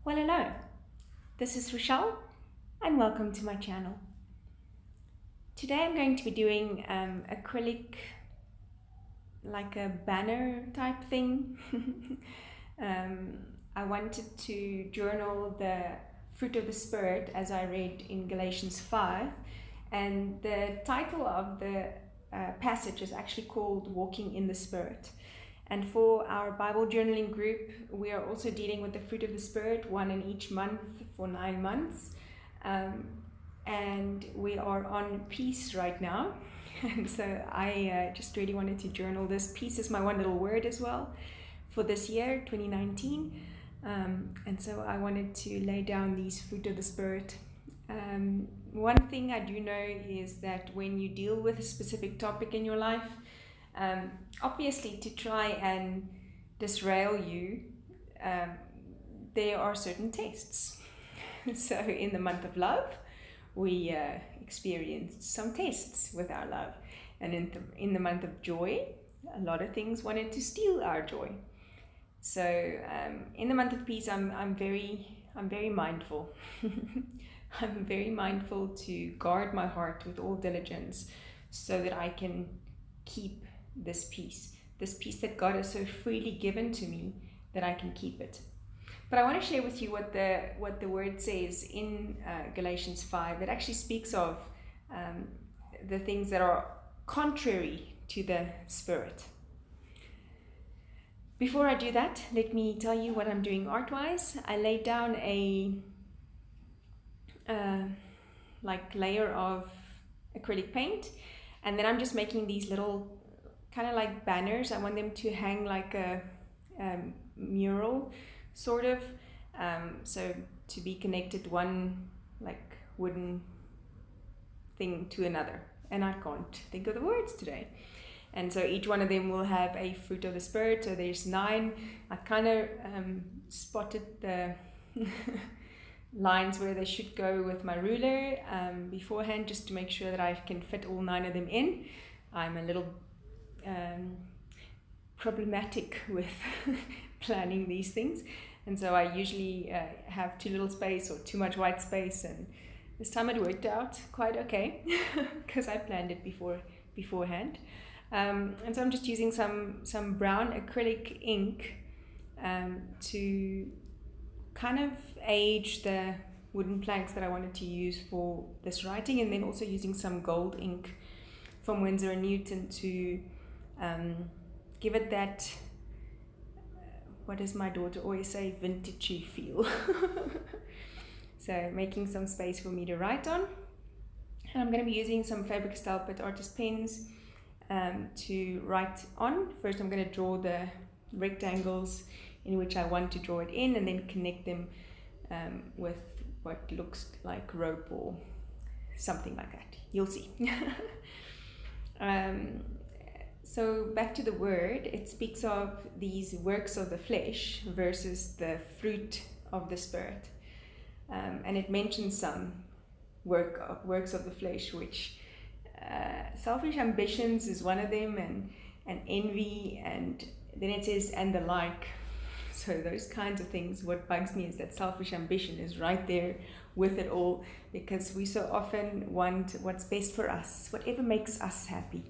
Well, hello, this is Rochelle and welcome to my channel. Today I'm going to be doing acrylic, like a banner type thing. I wanted to journal the fruit of the Spirit as I read in Galatians 5, and the title of the passage is actually called Walking in the Spirit. And for our Bible journaling group, we are also dealing with the fruit of the Spirit, one in each month for 9 months. And we are on peace right now. And so I just really wanted to journal this. Peace is my one little word as well for this year, 2019. And so I wanted to lay down these fruit of the Spirit. One thing I do know is that when you deal with a specific topic in your life, obviously to try and disrail you, there are certain tests. So in the month of love, we experienced some tests with our love, and in the month of joy, a lot of things wanted to steal our joy. So in the month of peace, I'm very mindful. I'm very mindful to guard my heart with all diligence, so that I can keep this peace that God has so freely given to me, that I can keep it. But I want to share with you what the word says in Galatians 5. It actually speaks of the things that are contrary to the Spirit. Before I do that, let me tell you what I'm doing art-wise. I laid down a layer of acrylic paint, and then I'm just making these little kind of like banners. I want them to hang like a mural sort of, so to be connected one like wooden thing to another, and I can't think of the words today. And so each one of them will have a fruit of the Spirit. So there's 9. I kind of spotted the lines where they should go with my ruler beforehand, just to make sure that I can fit all 9 of them in. I'm a little problematic with planning these things, and so I usually have too little space or too much white space, and this time it worked out quite okay because I planned it beforehand. And so I'm just using some brown acrylic ink to kind of age the wooden planks that I wanted to use for this writing, and then also using some gold ink from Winsor & Newton to give it that, what does my daughter always say, vintagey feel. So making some space for me to write on. And I'm going to be using some Faber-Castell Pit Artist pens to write on. First I'm going to draw the rectangles in which I want to draw it in, and then connect them with what looks like rope or something like that. You'll see. So back to the word, it speaks of these works of the flesh versus the fruit of the Spirit. And it mentions some works of the flesh, which selfish ambitions is one of them, and envy, and then it says, and the like. So those kinds of things, what bugs me is that selfish ambition is right there with it all, because we so often want what's best for us, whatever makes us happy.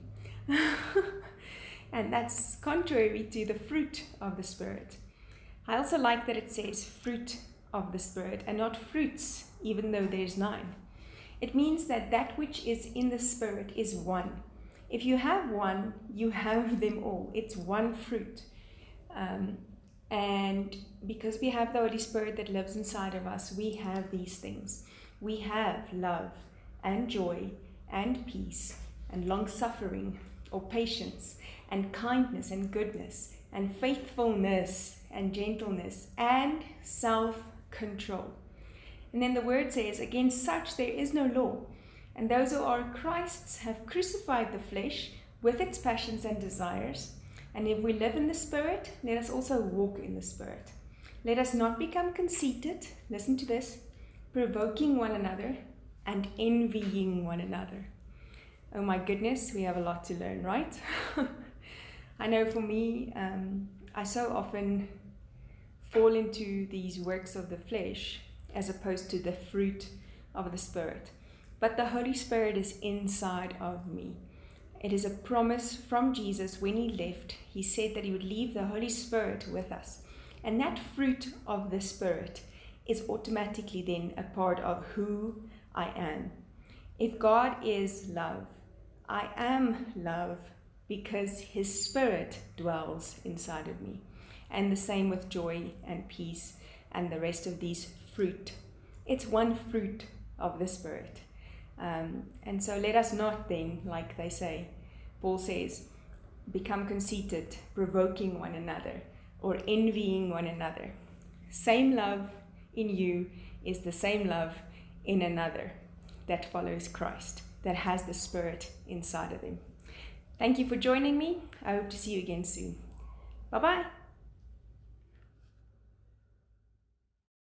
And that's contrary to the fruit of the Spirit. I also like that it says fruit of the Spirit and not fruits, even though there's 9. It means that which is in the Spirit is one. If you have one, you have them all. It's one fruit. And because we have the Holy Spirit that lives inside of us, we have these things. We have love and joy and peace and long-suffering or patience and kindness and goodness and faithfulness and gentleness and self-control. And then the word says, against such there is no law. And those who are Christ's have crucified the flesh with its passions and desires. And if we live in the Spirit, let us also walk in the Spirit. Let us not become conceited, listen to this, provoking one another and envying one another. Oh my goodness, we have a lot to learn, right? I know for me, I so often fall into these works of the flesh as opposed to the fruit of the Spirit. But the Holy Spirit is inside of me. It is a promise from Jesus. When he left, he said that he would leave the Holy Spirit with us. And that fruit of the Spirit is automatically then a part of who I am. If God is love, I am love because his Spirit dwells inside of me. And the same with joy and peace and the rest of these fruit. It's one fruit of the Spirit. And so let us not then, like they say, Paul says, become conceited, provoking one another, or envying one another. Same love in you is the same love in another that follows Christ, that has the Spirit inside of them. Thank you for joining me. I hope to see you again soon. Bye-bye.